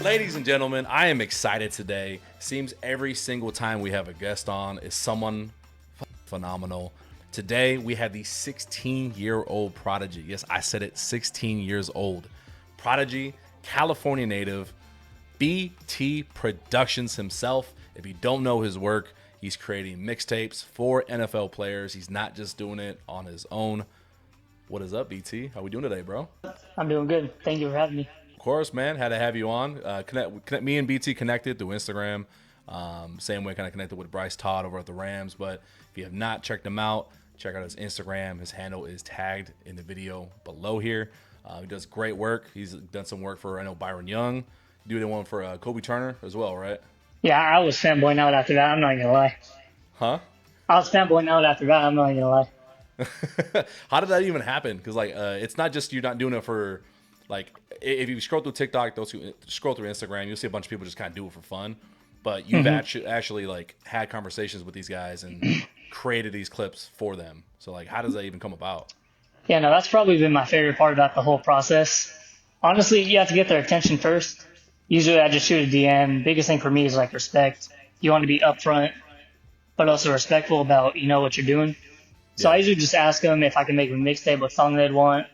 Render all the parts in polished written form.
Ladies and gentlemen, I am excited today. Seems every single time we have a guest on is someone phenomenal. Today we have the 16-year-old Prodigy. Yes, I said it, 16 years old. Prodigy, California native, BT Productions himself. If you don't know his work, he's creating mixtapes for NFL players. He's not just doing it on his own. What is up, BT? How we doing today, bro? I'm doing good. Thank you for having me. Of course, man. Had to have you on. Connect. Me and BT connected through Instagram. Same way, kind of connected with Bryce Todd over at the Rams. But if you have not checked him out, check out his Instagram. His handle is tagged in the video below here. He does great work. He's done some work for, I know, Byron Young. You do the one for Kobie Turner as well, right? Yeah, I was fanboying out after that. I'm not gonna lie. Huh? I was fanboying out after that. I'm not gonna lie. How did that even happen? Because it's not just you're not doing it for if you scroll through TikTok, those who scroll through Instagram, you'll see a bunch of people just kind of do it for fun. But you've actually had conversations with these guys and created these clips for them. So how does that even come about? Yeah, no, that's probably been my favorite part about the whole process. Honestly, you have to get their attention first. Usually, I just shoot a DM. Biggest thing for me is respect. You want to be upfront, but also respectful about what you're doing. So I usually just ask them if I can make a mixtape, what song they'd want.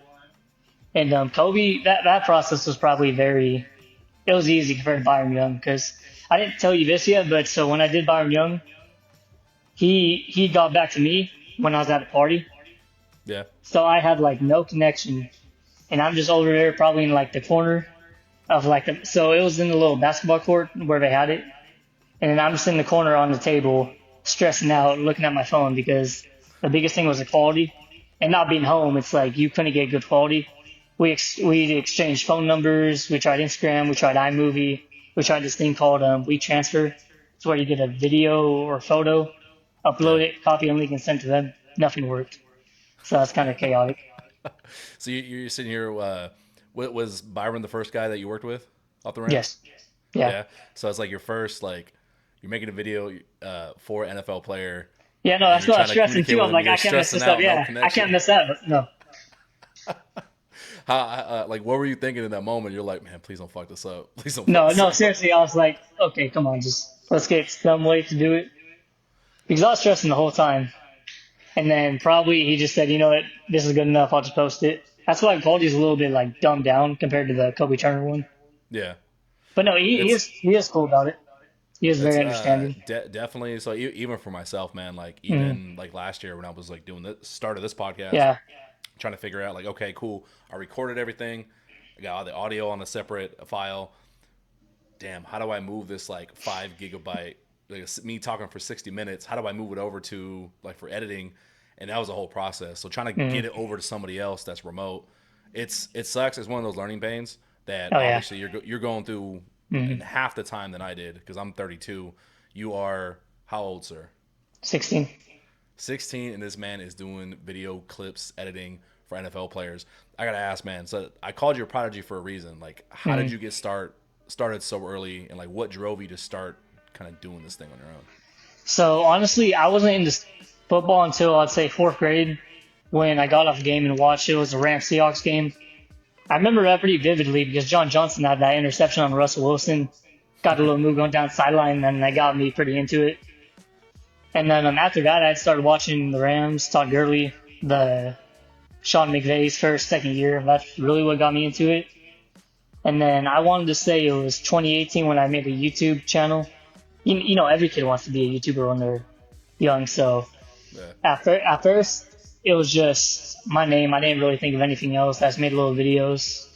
And Kobie, that process was probably it was easy compared to Byron Young, because I didn't tell you this yet, but so when I did Byron Young, he got back to me when I was at a party. Yeah. So I had no connection, and I'm just over there probably in the corner of so it was in the little basketball court where they had it. And then I'm just in the corner on the table stressing out, looking at my phone, because the biggest thing was the quality, and not being home. It's you couldn't get good quality. We exchanged phone numbers. We tried Instagram. We tried iMovie. We tried this thing called WeTransfer. It's where you get a video or photo, upload it, copy and link, and send to them. Nothing worked. So that's kind of chaotic. So you're sitting here. Was Byron the first guy that you worked with off the Rams? Yes. Yeah. So it's your first you're making a video for an NFL player. Yeah, no, that's what I was stressing too. I'm I can't mess this up. Yeah, I can't mess that up. No. How what were you thinking in that moment? You're like, man, please don't fuck this up. Please don't. No, seriously, I was like, okay, come on, just let's get some way to do it, because I was stressing the whole time. And then probably he just said, you know what, this is good enough. I'll just post it. That's why Quality's a little bit dumbed down compared to the Kobie Turner one. Yeah. But no, he is cool about it. He is very understanding. Definitely. So even for myself, man, even last year when I was doing the start of this podcast, trying to figure out okay, cool, I recorded everything, I got all the audio on a separate file. Damn, how do I move this 5 gigabyte, me talking for 60 minutes? How do I move it over to for editing? And that was a whole process. So trying to get it over to somebody else that's remote, it sucks. It's one of those learning pains that obviously you're going through in half the time than I did, because I'm 32. You are how old, sir? 16. 16, and this man is doing video clips, editing for NFL players. I gotta ask, man. So I called you a Prodigy for a reason. How did you get started so early, and what drove you to start kind of doing this thing on your own? So honestly, I wasn't into football until I'd say 4th grade, when I got off the game and watched. It was a Rams Seahawks game. I remember that pretty vividly, because John Johnson had that interception on Russell Wilson. Got a little move going down the sideline, and that got me pretty into it. And then after that, I started watching the Rams, Todd Gurley, the Sean McVay's first, second year. That's really what got me into it. And then I wanted to say it was 2018 when I made a YouTube channel. You know, every kid wants to be a YouTuber when they're young. So at first, it was just my name. I didn't really think of anything else. I just made little videos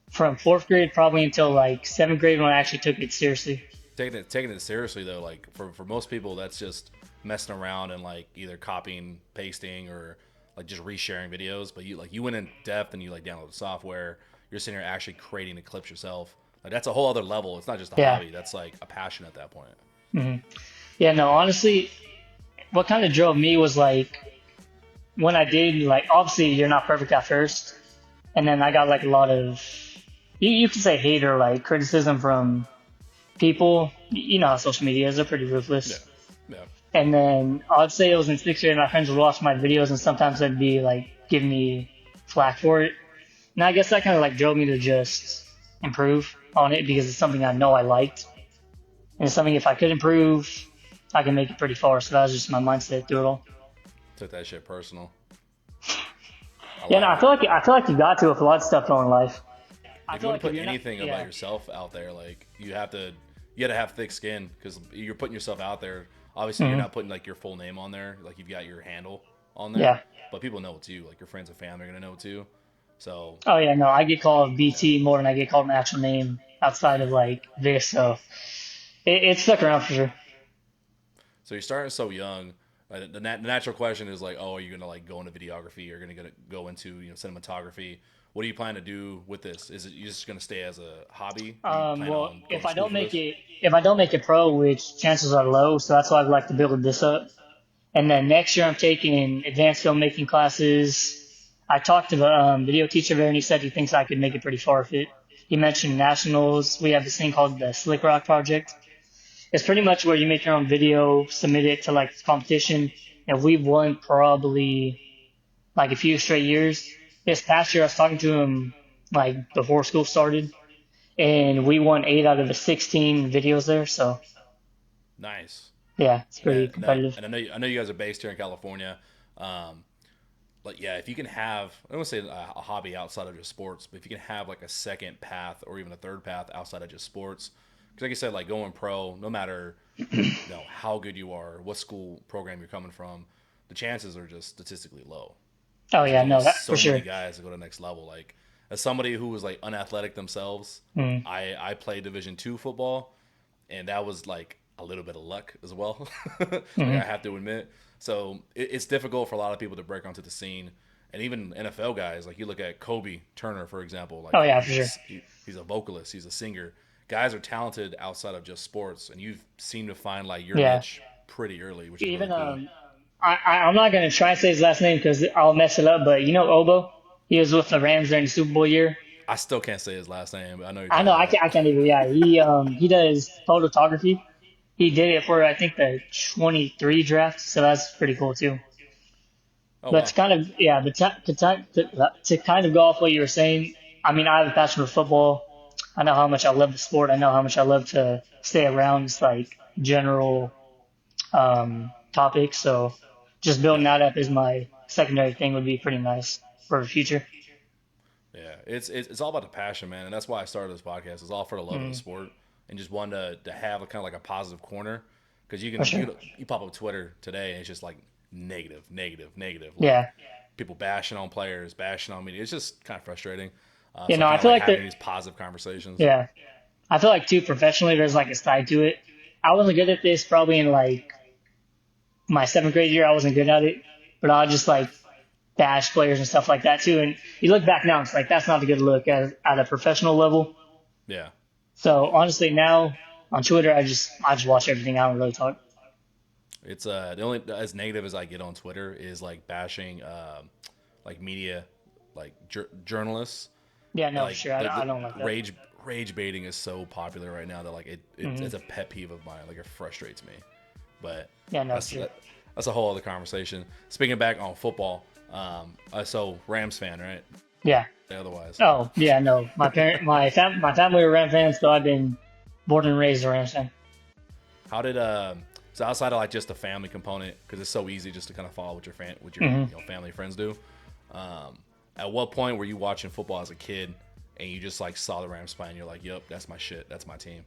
from 4th grade probably until 7th grade, when I actually took it seriously. Taking it seriously though, for most people, that's just messing around and either copying, pasting, or just resharing videos. But you went in depth and you download the software. You're sitting here actually creating the clips yourself. That's a whole other level. It's not just a hobby. That's a passion at that point. Mm-hmm. Yeah, no, honestly, what kind of drove me was when I did, obviously you're not perfect at first, and then I got a lot of, you could say hate or criticism from people. You know how social media is, they're pretty ruthless. Yeah. And then I'd say it was in 6th grade, my friends would watch my videos, and sometimes they'd be giving me flack for it. And I guess that kind of drove me to just improve on it because it's something I know I liked. And it's something if I could improve, I can make it pretty far. So that was just my mindset through it all. Took that shit personal. I Yeah, no, like it. I feel like you got to with a lot of stuff in life. I If you feel want like to if put you're not, anything about yeah. yourself out there, like you got to have thick skin because you're putting yourself out there. Obviously, you're Hmm. not putting like your full name on there. Like you've got your handle on there, Yeah. but people know it's you. Like your friends and family are gonna know it's you. So Oh yeah, no, I get called yeah, BT more than I get called my actual name outside of like this, so it stuck around for sure. so you're starting so young. The natural question is like, oh, are you gonna like go into videography? Or gonna go into cinematography? What do you plan to do with this? Is it you just gonna stay as a hobby? Do you plan Well, on going to school for this? if I don't make it pro, which chances are low, so that's why I'd like to build this up. And then next year I'm taking advanced filmmaking classes. I talked to the video teacher there, and he said he thinks I could make it pretty far with it. He mentioned nationals. We have this thing called the Slick Rock Project. It's pretty much where you make your own video, submit it to like this competition, and we've won probably like a few straight years. This past year, I was talking to him like before school started, and we won 8 out of the 16 videos there. So Nice. yeah, it's And pretty then, competitive. and I know you guys are based here in California. Um, like yeah, if you can have I don't want to say a hobby outside of just sports, but if you can have like a second path or even a third path outside of just sports, because like you said, like going pro, no matter how good you are, what school program you're coming from, the chances are just statistically low Oh because there's yeah, only no, that for so many sure. guys that go to the next level. Like as somebody who was like unathletic themselves, Mm, I played Division II football, and that was like a little bit of luck as well. Like I mm. have to admit. So it's difficult for a lot of people to break onto the scene, and even NFL guys. Like you look at Kobie Turner, for example. Oh Like yeah, for sure. he's a vocalist, he's a singer. Guys are talented outside of just sports, and you seem to find like your Yeah. niche pretty early, which is really Even cool. I'm not gonna try and say his last name because I'll mess it up. But you know Obo, he was with the Rams during the Super Bowl year. I still can't say his last name, but I know you're I talking know about. I can't even. Yeah, he does photography. He did it for I think the 23 draft, so that's pretty cool too. Oh But wow. to kind of yeah, but to kind of go off what you were saying, I mean I have a passion for football. I know how much I love the sport. I know how much I love to stay around just like general topics. So just building Yeah. that up as my secondary thing would be pretty nice for the future. Yeah, it's all about the passion, man, and that's why I started this podcast. It's all for the love of the Mm, sport and just wanted to have a kind of like a positive corner because for sure. you pop up Twitter today and it's just like negative, negative, negative, like Yeah. people bashing on players, bashing on media. It's just kind of frustrating. You So I know, I kind of feel like like having that. these positive conversations. Yeah. I feel like too professionally, there's like a side to it. I wasn't good at this probably in like my seventh grade year. I wasn't good at it, but I just like bash players and stuff like that too. And you look back now, it's like that's not a good look at a professional level. Yeah, So honestly, now on Twitter, I just watch everything. I don't really talk. it's the only as negative as I get on Twitter is like bashing like media, like journalists. Yeah, no, for Like sure. the I don't like that. rage baiting is so popular right now that like Hmm. it's a pet peeve of mine. Like it frustrates me. But Yeah, no, for that's sure. that's a whole other conversation. Speaking back on football, so Rams fan, right? Yeah. Otherwise, Oh, yeah, no. My family were Ram fans, so I've been born and raised a Rams fan. how did so outside of like just the family component, because it's so easy just to kind of follow what your Hmm. family and friends do. Um, at what point were you watching football as a kid and you just like saw the Rams play and you're like, yep, that's my shit, that's my team.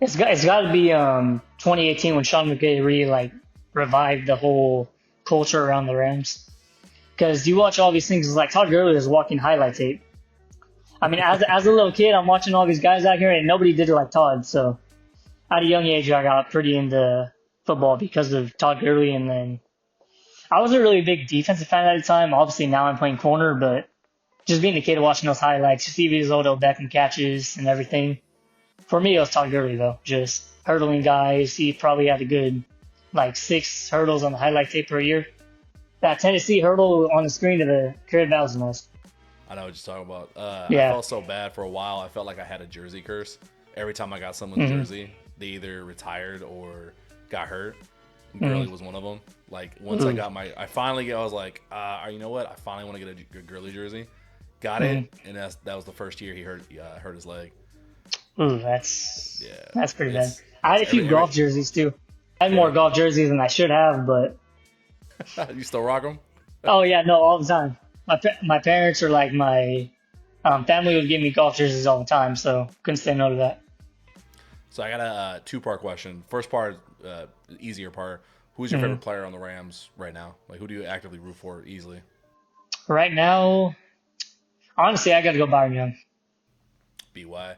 It's got to be 2018 when Sean McVay really like revived the whole culture around the Rams. Because you watch all these things, it's like Todd Gurley is walking highlight tape. I mean, as a little kid, I'm watching all these guys out here, and nobody did it like Todd. So at a young age, I got pretty into football because of Todd Gurley, and then I wasn't really a big defensive fan at the time. Obviously, now I'm playing corner, but just being a kid watching those highlights, you see these Odell Beckham catches and everything. For me, it was Todd Gurley though, just hurdling guys. He probably had a good like 6 hurdles on the highlight tape per year. That Tennessee hurdle on the screen of the crib, that was nice. I know what you're talking about. I Yeah. felt so bad for a while. I felt like I had a jersey curse. Every time I got someone's Hmm. jersey, they either retired or got hurt. Hmm. Gurley was one of them. Like once I got I finally, I was like, you know what? I finally want to get a Gurley jersey got Mm. it, and that was the first year he hurt his leg. Ooh, Yeah, that's pretty bad. I had it's a few every golf jerseys too. I had more yeah. golf jerseys than I should have, but You still rock them? oh yeah, no, all the time. My parents are like my family would give me golf jerseys all the time, so couldn't say no to that. So I got a two-part question. First part, easier part. Who's your Mm. favorite player on the Rams right now? Like, who do you actively root for easily? Right now, honestly, I got to go Byron Young. BY.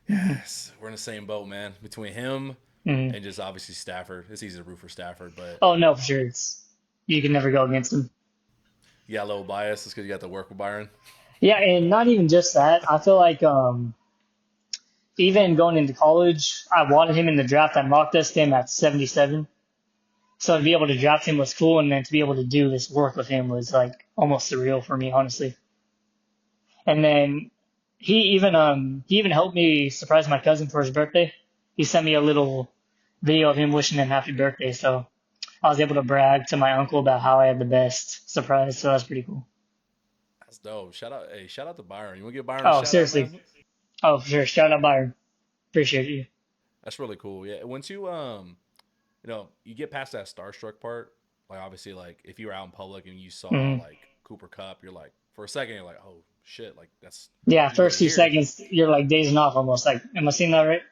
Mm. Yes, we're in the same boat, man. Between him Mm. and just obviously Stafford, it's easy to root for Stafford, but Oh no, for sure, you can never go against him. you got a little bias just because you got to work with Byron. Yeah, and not even just that. I feel like even going into college, I wanted him in the draft. I mock tested him at 77. So to be able to draft him was cool, and then to be able to do this work with him was like almost surreal for me, honestly. And then he even helped me surprise my cousin for his birthday. He sent me a little video of him wishing him happy birthday, so I was able to brag to my uncle about how I had the best surprise. So that's pretty cool. That's dope. Shout out to Byron. You want to give Byron a Oh, shout out, seriously. man? Oh, for sure. Shout out Byron. Appreciate you. That's really cool. Yeah, once you get past that starstruck part. Like obviously, like if you were out in public and you saw Hmm. like Cooper Cup, you're like for a second you're like, oh shit, like Yeah, he's really first few here. seconds, you're like dazing off almost. Like, am I seeing that right?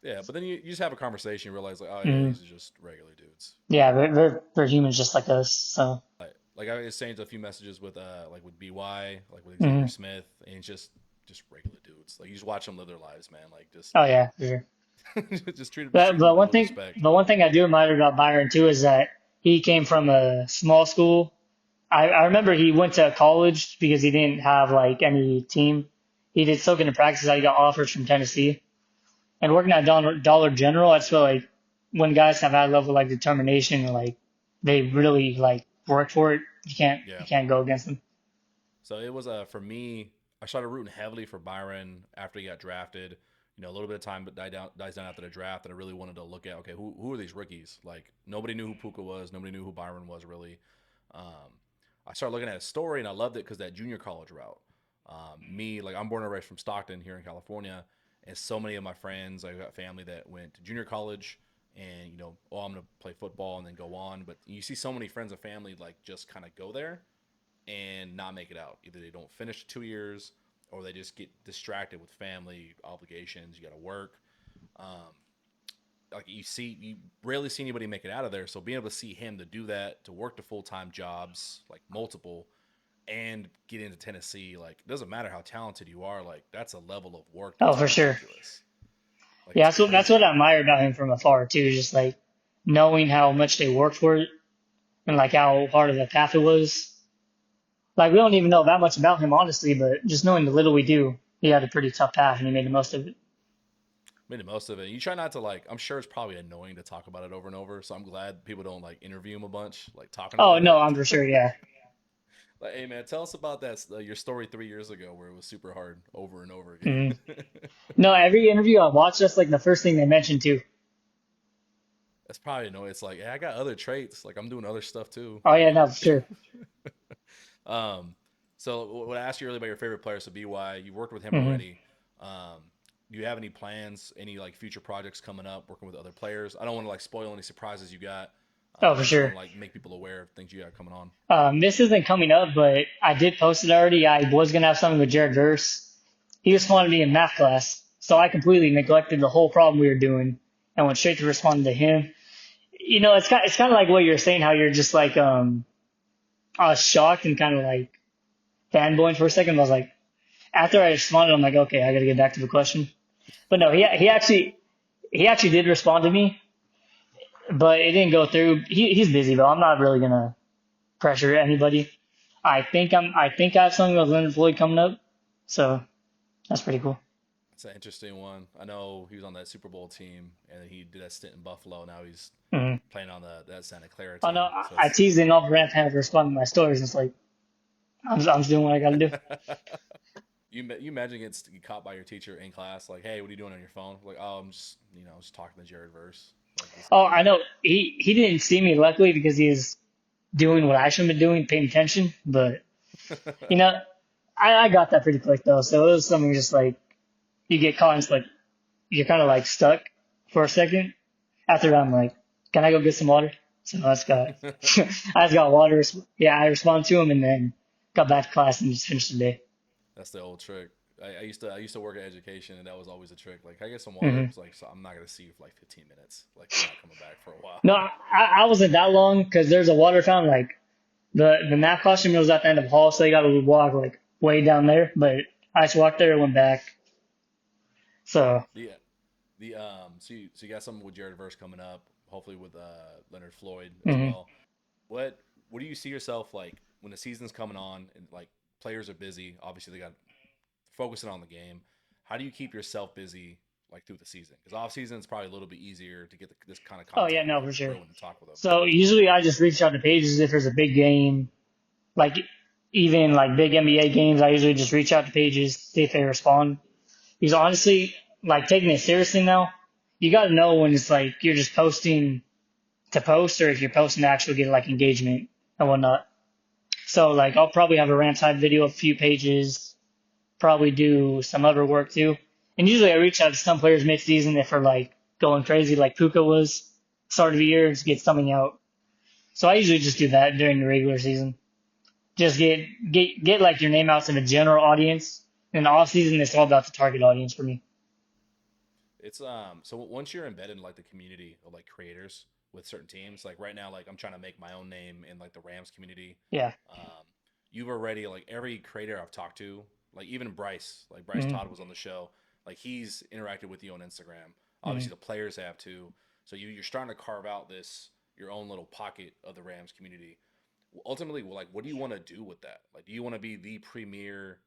Yeah, but then you just have a conversation, and realize like, oh yeah, Hmm. these are just regular dudes. Yeah, they're humans just like us. So, Like I exchanged a few messages with with BY, like with Xavier hmm. Smith, and it's just regular dudes. Like you just watch them live their lives, man. Like just Oh yeah, for sure. just treat But people with respect. the one thing I do admire about Byron too is that he came from a small school. I remember he went to college because he didn't have like any team. He did soak into practice. He got offers from Tennessee and working at Dollar General. I just feel like when guys have that level of like determination and like they really like work for it, you Yeah. can't go against them. So it was for me. I started rooting heavily for Byron after he got drafted. You know, a little bit of time but dies down after the draft, and I really wanted to look at okay, who are these rookies? Like nobody knew who Puka was, nobody knew who Byron was really. Um, I started looking at his story, and I loved it because that junior college route. Like I'm born and raised from Stockton here in California, and so many of my friends, I got family that went to junior college, and oh, I'm gonna play football and then go on. But you see so many friends and family like just kind of go there and not make it out. Either they don't finish 2 years or they just get distracted with family obligations. You got to work. Um, like you rarely see anybody make it out of there. So being able to see him to do that, to work the full time jobs, like multiple, and get into Tennessee, like it doesn't matter how talented you are, like that's a level of work Oh, that's for sure. ridiculous. Like Yeah, it's that's what crazy. I admire about him from afar too. Just like knowing how much they worked for it and like how hard of a path it was. Like we don't even know that much about him honestly, but just knowing the little we do, he had a pretty tough path and he made the most of it. Made the most of it. You try not to like. I'm sure it's probably annoying to talk about it over and over. So I'm glad people don't like interview him a bunch, like talking Oh about it. no, I'm for sure. Yeah. Like, hey man, tell us about that your story 3 years ago where it was super hard over and over again. Mhm. No, every interview I watch, that's like the first thing they mention too. That's probably annoying. It's like, hey, I got other traits. Like I'm doing other stuff too. Oh yeah, Like, no, for sure. um, so what I asked you earlier about your favorite player, so By, you worked with him Hmm. already. Um, do you have any plans, any like future projects coming up, working with other players? I don't want to like spoil any surprises you got. Oh, for I just want sure. to like make people aware of things you got coming on. This isn't coming up, but I did post it already. I was gonna have something with Jared Verse. He just wanted me in math class, so I completely neglected the whole problem we were doing and went straight to responding to him. It's kind of like what you're saying, how you're just like I was shocked and kind of like fanboying for a second. I was like, after I responded, I'm like, okay, I got to get back to the question. But no, he actually did respond to me, but it didn't go through. He's busy though. I'm not really gonna pressure anybody. I think I have something with Leonard Floyd coming up, so that's pretty cool. It's an interesting one. I know he was on that Super Bowl team, and he did that stint in Buffalo. Now he's Hmm. playing on that Santa Clara Oh no, team. So I it's teased him off rant had to respond to my stories. It's like I'm just doing what I got to do. you imagine getting caught by your teacher in class, like, hey, what are you doing on your phone? Like, oh, I'm just just talking to Jared Verse. Like this. Oh, I know he didn't see me luckily because he was doing what I should have been doing, paying attention. But you know, I got that pretty quick though. So it was something just like you get caught and it's like you're kind of like stuck for a second. After that, I'm like, can I go get some water? So I just got water. Yeah, I responded to him and then got back to class and just finished the day. That's the old trick. I used to work in education, and that was always a trick. Like, can I get some water? Hmm It's like, so I'm not gonna see you for like 15 minutes. Like, you're not coming back for a while. No, I wasn't that long because there's a water fountain. Like the math classroom was at the end of the hall, so you got to walk like way down there. But I just walked there and went back. So Yeah. So you got something with Jared Verse coming up. Hopefully with Leonard Floyd as mhm. well. What do you see yourself like when the season's coming on and like players are busy? Obviously, they got focusing on the game. How do you keep yourself busy like through the season? Because off season is probably a little bit easier to get this kind of Oh yeah, content no, like for sure. through and talk with them. So usually I just reach out to pages if there's a big game, like even like big NBA games. I usually just reach out to pages, see if they respond. Because honestly, like taking it seriously now, you got to know when it's like you're just posting to post or if you're posting to actually get like engagement and whatnot. So like I'll probably have a rant type video, a few pages, probably do some other work too. And usually I reach out to some players mid-season if they're like going crazy, like Puka was start of the year to get something out. So I usually just do that during the regular season. Just get like your name out to the general audience. In the off season, it's all about the target audience for me. It's so once you're embedded in like the community of like creators with certain teams, like right now, like I'm trying to make my own name in like the Rams community. Yeah. Um, you've already like every creator I've talked to, like even Bryce, like Bryce Mm-hmm. Todd was on the show, like he's interacted with you on Instagram. Mm-hmm. Obviously, the players have too. So you're starting to carve out this your own little pocket of the Rams community. Ultimately, like what do you want to do with that? Like, do you want to be the premier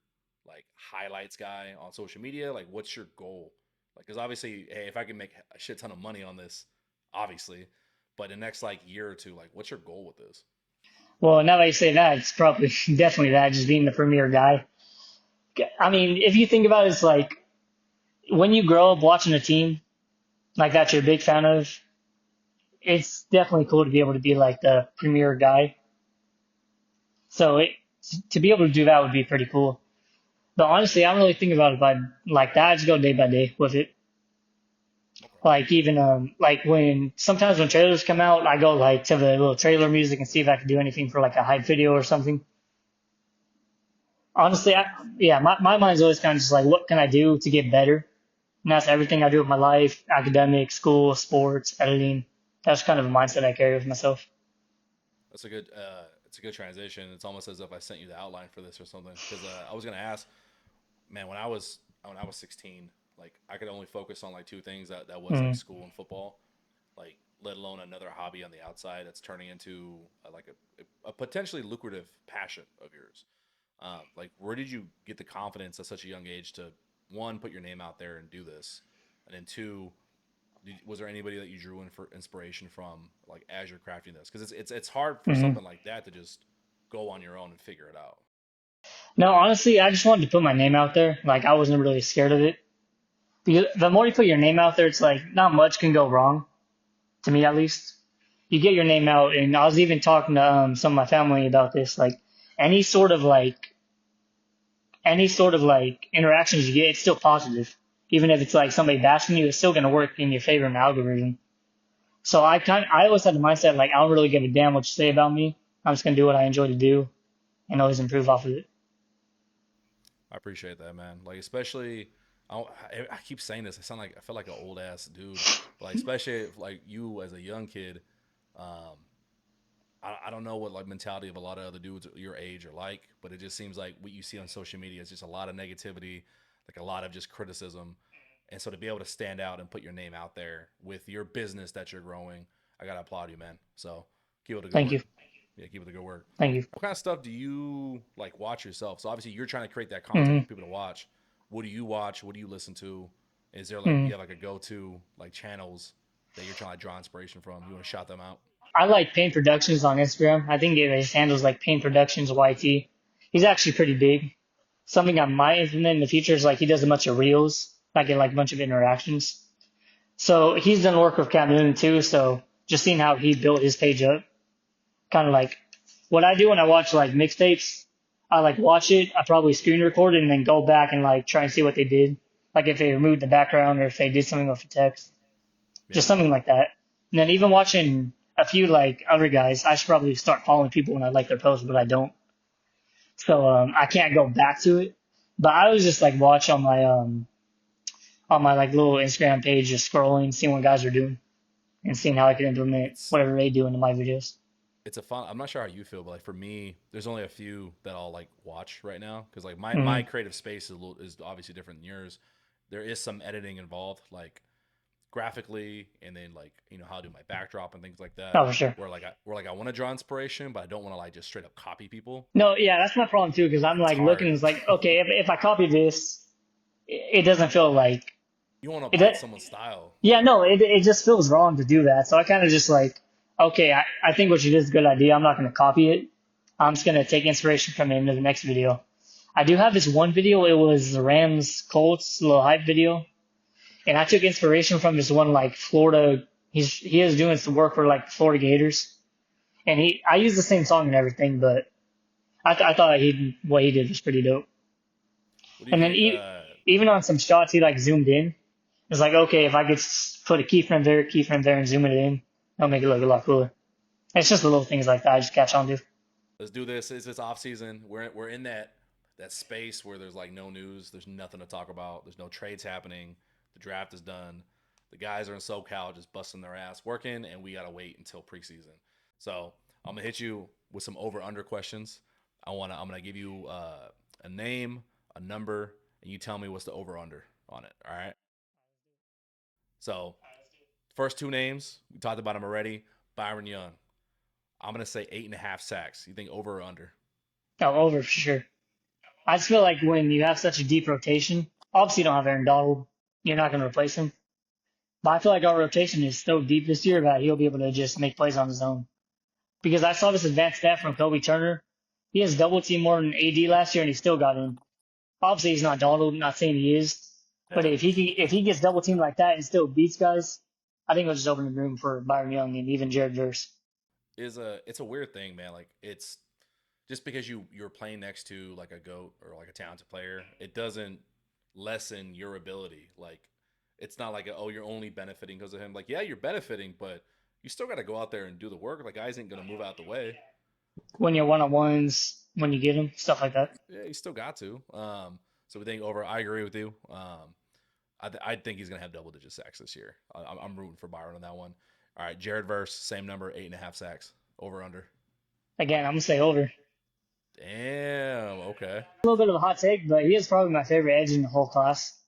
like highlights guy on social media? Like, what's your goal? Like, because obviously, hey, if I can make a shit ton of money on this, obviously, but the next like year or two, like, what's your goal with this? Well, now that you say that, it's probably definitely that, just being the premier guy. I mean, if you think about it, it's like when you grow up watching a team like that you're a big fan of, it's definitely cool to be able to be like the premier guy. So to be able to do that would be pretty cool. But honestly, I don't really think about it by like that. I just go day by day with it. Okay. Like even like when sometimes when trailers come out, I go like to the little trailer music and see if I can do anything for like a hype video or something. Honestly, Okay. yeah, my mind's always kind of just like, what can I do to get better? And that's everything I do with my life, academics, school, sports, editing. That's kind of a mindset I carry with myself. That's a good. It's a good transition. It's almost as if I sent you the outline for this or something. Because I was gonna ask, man, when I was 16, like I could only focus on like two things that was like Mm. school and football, like let alone another hobby on the outside that's turning into like a potentially lucrative passion of yours. Like, where did you get the confidence at such a young age to one put your name out there and do this, and then two, was there anybody that you drew in for inspiration from, like as you're crafting this? Because it's hard for hmm something like that to just go on your own and figure it out. No, honestly, I just wanted to put my name out there. Like I wasn't really scared of it. Because the more you put your name out there, it's like not much can go wrong, to me at least. You get your name out, and I was even talking to some of my family about this. Like any sort of like any sort of like interactions you get, it's still positive. Even if it's like somebody bashing you, it's still gonna work in your favor in the algorithm. So I always had the mindset like I don't really give a damn what you say about me. I'm just gonna do what I enjoy to do and always improve off of it. I appreciate that, man. Like especially, I keep saying this. I feel like an old ass dude. But like especially if, like you as a young kid, um, I don't know what like mentality of a lot of other dudes your age are like, but it just seems like what you see on social media is just a lot of negativity, like a lot of just criticism. And so to be able to stand out and put your name out there with your business that you're growing, I gotta applaud you, man. So keep up the good Thank you, work. Yeah, keep up the good work. thank you. What kind of stuff do you like watch yourself? So obviously you're trying to create that content hmm for people to watch. What do you watch? What do you listen to? Is there like do hmm you have like a go to like channels that you're trying to draw inspiration from? You want to shout them out? I like Pain Productions on Instagram. I think his handles like Pain Productions YT. He's actually pretty big. Something I might implement in the future is like he does a bunch of reels. I get like a bunch of interactions. So he's done work with Cam Newton too. So just seeing how he built his page up, kind of like what I do when I watch like mixtapes. I like watch it, I probably screen record it and then go back and like try and see what they did. Like if they removed the background or if they did something with the text. Just Yeah. something like that. And then even watching a few like other guys, I should probably start following people when I like their posts, but I don't. So I can't go back to it. But I was just like watch on my like little Instagram page, just scrolling, seeing what guys are doing, and seeing how I can implement It's whatever they do into my videos. it's a fun. I'm not sure how you feel, but like for me, there's only a few that I'll like watch right now because like my Mm-hmm. creative space is obviously different than yours. There is some editing involved, like graphically, and then like how to do my backdrop and things like that. Oh, for sure. Where I want to draw inspiration, but I don't want to like just straight up copy people. No, yeah, that's my problem too, because I'm It's like hard. looking, it's like, okay, if I copy this, it doesn't feel like You want to bite it. someone's style, Yeah, like no, it just feels wrong to do that. So I kind of just like, okay, I think what you did is a good idea. I'm not going to copy it. I'm just going to take inspiration from it into the next video. I do have this one video. It was the Rams Colts little hype video. And I took inspiration from this one like Florida. He is doing some work for like Florida Gators. And I used the same song and everything, but I thought what he did was pretty dope. what do you And then think? even on some shots, he like zoomed in. It's like, okay, if I could put a keyframe there, and zoom it in, that'll make it look a lot cooler. It's just the little things like that I just catch on to. Let's do this. It's off season. We're in that space where there's like no news. There's nothing to talk about. There's no trades happening. The draft is done. The guys are in SoCal just busting their ass working, and we gotta wait until preseason. So I'm gonna hit you with some over under questions. I'm gonna give you a name, a number, and you tell me what's the over under on it. All right. So first two names we talked about them already. Byron Young. I'm gonna say 8.5 sacks. You think over or under? No, over for sure. I just feel like when you have such a deep rotation, obviously you don't have Aaron Donald, you're not going to replace him. But I feel like our rotation is so deep this year that he'll be able to just make plays on his own. Because I saw this advanced stat from Kobie Turner. He has double team more than AD last year, and he still got in. Obviously, he's not Donald. Not saying he is, but Yeah. if he gets double teamed like that and still beats guys, I think it'll just open the room for Byron Young and even Jared Verse. It's a weird thing, man. Like it's just because you're playing next to like a goat or like a talented player, it doesn't lessen your ability. Like it's not like oh you're only benefiting because of him. Like yeah, you're benefiting, but you still got to go out there and do the work. Like guys ain't gonna move out the way. When you're one on ones, when you get them, stuff like that. Yeah, you still got to. So we think over. I agree with you. I think he's gonna have double digit sacks this year. I'm rooting for Byron on that one. All right, Jared Verse, same number, 8.5 sacks. Over under. Again, I'm gonna say over. Damn. Okay. A little bit of a hot take, but he is probably my favorite edge in the whole class.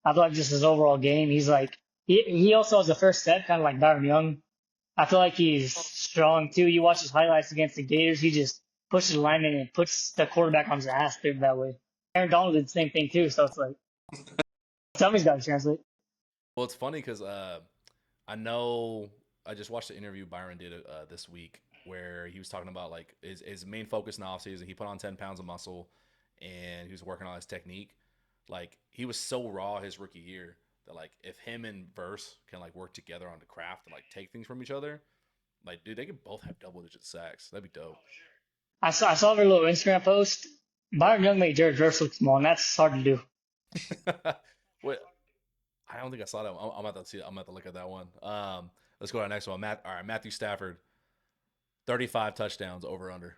I feel like just his overall game, he's like he also has the first step, kind of like Byron Young. I feel like he's strong too. You watch his highlights against the Gators, he just pushes the lineman and puts the quarterback on his ass there that way. Aaron Donald did the same thing too, so it's like somebody's got to translate. Well, it's funny because I know I just watched the interview Byron did this week where he was talking about like his main focus in the offseason. He put on 10 pounds of muscle and he was working on his technique. Like he was so raw his rookie year that like if him and Verse can like work together on the craft and like take things from each other, like dude, they could both have double digit sacks. That'd be dope. I saw their little Instagram post. Byron Young made Jared Verse look small, and that's hard to do. Wait, I don't think I saw that one. I'm about to see. I'm about to look at that one. Let's go to the next one. All right, Matthew Stafford, 35 touchdowns over under.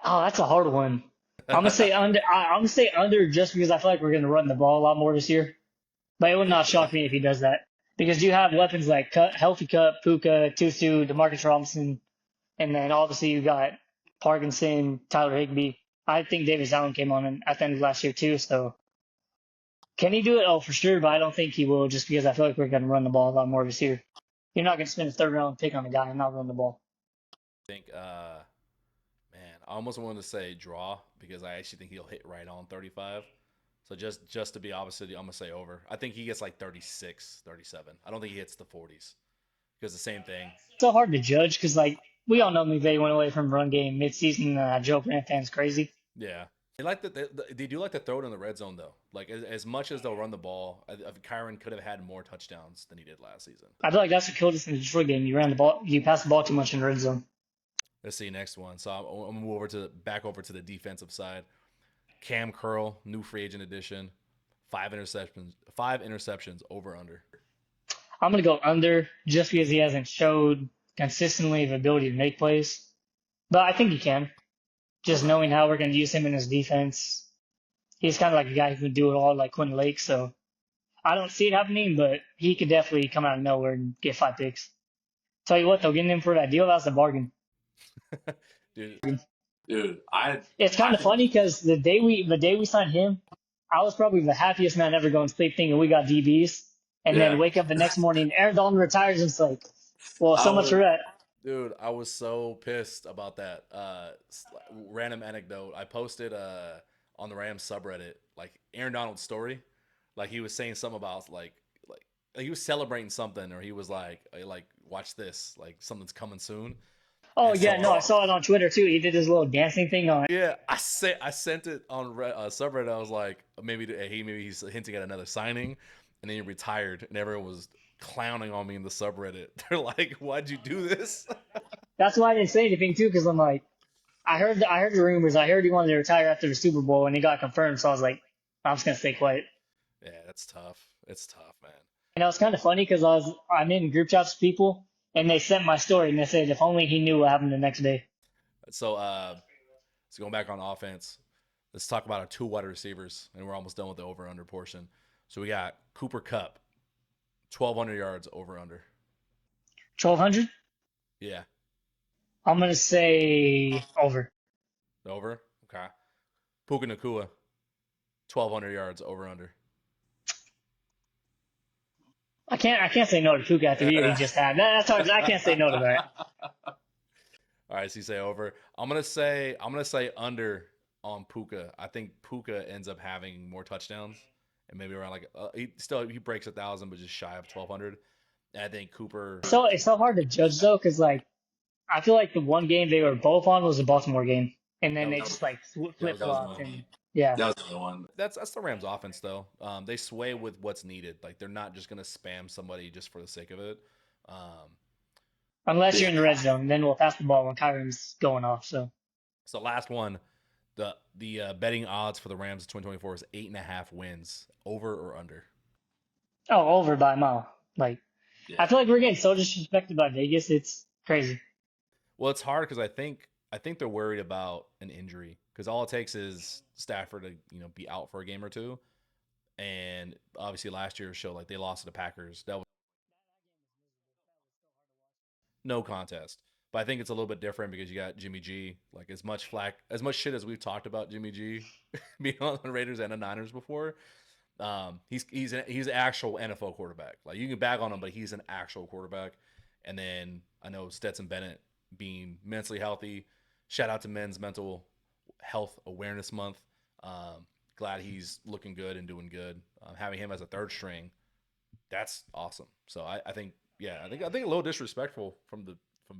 Oh, that's a hard one. I'm gonna say under. I'm gonna say under just because I feel like we're gonna run the ball a lot more this year. But it would not shock me if he does that because you have weapons like Healthy Cup, Puka, Tusu, Demarcus Robinson, and then obviously you got Parkinson, Tyler Higbee. I think Davis Allen came on at the end of last year too. So can he do it? Oh, for sure. But I don't think he will just because I feel like we're gonna run the ball a lot more this year. You're not gonna spend a third round pick on a guy and not run the ball. I think, man, I almost wanted to say draw because I actually think he'll hit right on 35. So just to be opposite, I'm gonna say over. I think he gets like 36, 37. I don't think he hits the 40s because the same thing. It's so hard to judge because like we all know McVay went away from run game midseason. Joe Brand fans crazy. Yeah, they do like to throw it in the red zone though. Like as much as they'll run the ball, Kyron could have had more touchdowns than he did last season. I feel like that's what killed us in the Detroit game. You ran the ball, you passed the ball too much in the red zone. Let's see next one. So I'm gonna move back over to the defensive side. Cam Curl, new free agent addition, 5 interceptions. 5 interceptions over under. I'm gonna go under just because he hasn't showed consistently the ability to make plays. But I think he can. Just Okay. knowing how we're gonna use him in his defense. He's kind of like a guy who can do it all, like Quinn Lake. So I don't see it happening, but he could definitely come out of nowhere and get 5 picks. Tell you what, though, getting him for that deal, that's a bargain. Dude, It's kind I of funny because the day we signed him, I was probably the happiest man ever going to sleep thinking we got DBs, and then yeah. wake up the next morning, Aaron Donald retires, and it's like, well, I so much for was that. dude, I was so pissed about that. Random anecdote. I posted on the Rams subreddit like Aaron Donald's story. Like he was saying something about like he was celebrating something, or he was like watch this, like something's coming soon. Oh And yeah, no, I saw it on Twitter too. He did his little dancing thing on. yeah, I sent it on subreddit. I was like, maybe he's hinting at another signing, and then he retired, and everyone was clowning on me in the subreddit. They're like, "Why'd you do this?" That's why I didn't say anything too, because I'm like, I heard the rumors. I heard he wanted to retire after the Super Bowl, and it got confirmed. So I was like, I'm just gonna stay quiet. Yeah, that's tough. It's tough, man. And it was kind of funny because I'm in group chats with people, and they sent my story, and they said if only he knew what happened the next day. So going back on offense, let's talk about our 2 wide receivers, and we're almost done with the over/under portion. So we got Cooper Kupp, 1,200 yards over/under. 1,200. Yeah, I'm gonna say over. over. Okay. Puka Nakua, 1,200 yards over/under. I can't say no to Puka after the year he just had. That's hard. I can't say no to that. All right, so you say over. I'm gonna say under on Puka. I think Puka ends up having more touchdowns, and maybe around like he breaks 1,000, but just shy of 1,200. And I think Cooper. So it's so hard to judge though, because like I feel like the one game they were both on was the Baltimore game, and then That they was just like flip that was flopped, one. and yeah. That was the other one. That's the Rams offense though. They sway with what's needed. Like they're not just gonna spam somebody just for the sake of it. Um, Unless you're Yeah. in the red zone, then we'll pass the ball when Kyron's going off. so last one, the betting odds for the Rams in 2024 is 8.5 wins, over or under. Over by a mile. Like Yeah. I feel like we're getting so disrespected by Vegas. It's crazy. Well, it's hard because I think they're worried about an injury because all it takes is Stafford to be out for a game or two, and obviously last year's show like they lost to the Packers. That was no contest. But I think it's a little bit different because you got Jimmy G. Like as much shit as we've talked about Jimmy G being on the Raiders and the Niners before. He's an actual NFL quarterback. Like you can bag on him, but he's an actual quarterback. And then I know Stetson Bennett being mentally healthy. Shout out to Men's Mental Health Awareness Month. Glad he's looking good and doing good. Having him as a third string, that's awesome. So I think I think a little disrespectful from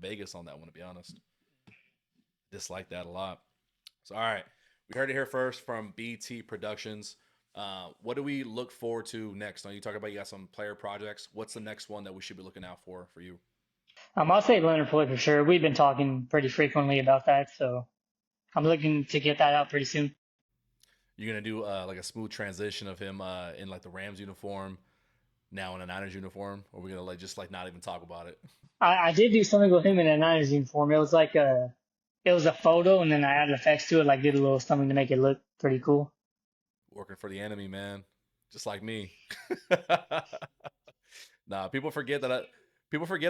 Vegas on that one, to be honest. Dislike that a lot. So all right, we heard it here first from BT Productions. What do we look forward to next? Now you talk about you got some player projects. What's the next one that we should be looking out for you? I'll say Leonard Floyd for sure. We've been talking pretty frequently about that, so I'm looking to get that out pretty soon. You're gonna do like a smooth transition of him in like the Rams uniform, now in a Niners uniform, or we're gonna just not even talk about it. I did do something with him in a Niners uniform. It was like it was a photo, and then I added effects to it, like did a little something to make it look pretty cool. Working for the enemy, man, just like me. Nah, people forget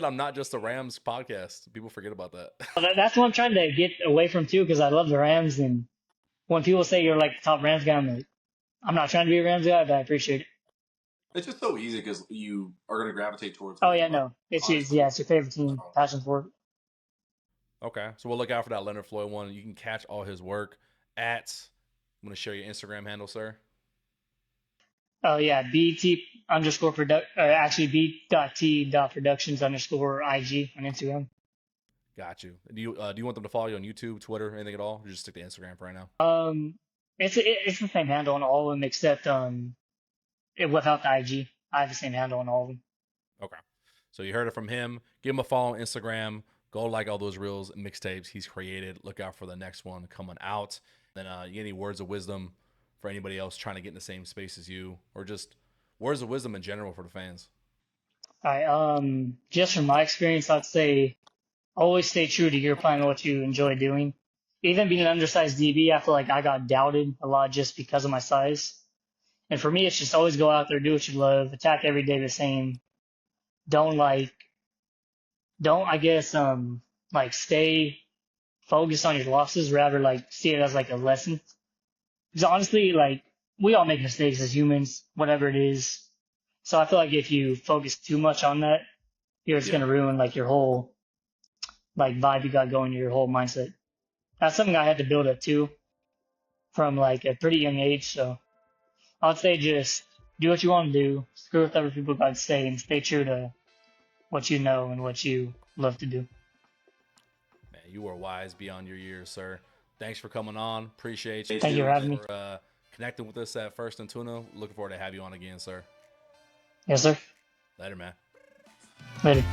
I'm not just a Rams podcast. People forget about that. That's what I'm trying to get away from too, because I love the Rams, and when people say you're like the top Rams guy, I'm like, I'm not trying to be a Rams guy, but I appreciate it. It's just so easy because you are going to gravitate towards. Oh yeah, no, it's your favorite team, passion for it. Okay, so we'll look out for that Leonard Floyd one. You can catch all his work at. I'm going to show you Instagram handle, sir. Oh yeah, actually B.T.Productions _ IG on Instagram. Got you. Do you want them to follow you on YouTube, Twitter, anything at all? Or just stick to Instagram for right now? It's the same handle on all of them except without the IG. I have the same handle on all of them. Okay. So you heard it from him. Give him a follow on Instagram. Go like all those reels, mixtapes he's created. Look out for the next one coming out. Then you get any words of wisdom for anybody else trying to get in the same space as you, or just words of wisdom in general for the fans? All right. Just from my experience, I'd say always stay true to your plan and what you enjoy doing. Even being an undersized DB, I feel like I got doubted a lot just because of my size. And for me, it's just always go out there, do what you love, attack every day the same. Don't like, don't, I guess, like stay focused on your losses, rather like see it as like a lesson. Because honestly, like we all make mistakes as humans, whatever it is. So I feel like if you focus too much on that, you're just Yeah. gonna ruin like your whole like vibe you got going, your whole mindset. That's something I had to build up too from like a pretty young age. So I would say just do what you want to do, screw with other people got to say, and stay true to what you know and what you love to do. Man, you are wise beyond your years, sir. Thanks for coming on. Appreciate you. Thank you for having me. For connecting with us at First and Tuna. Looking forward to have you on again, sir. Yes, sir. Later, man. Later.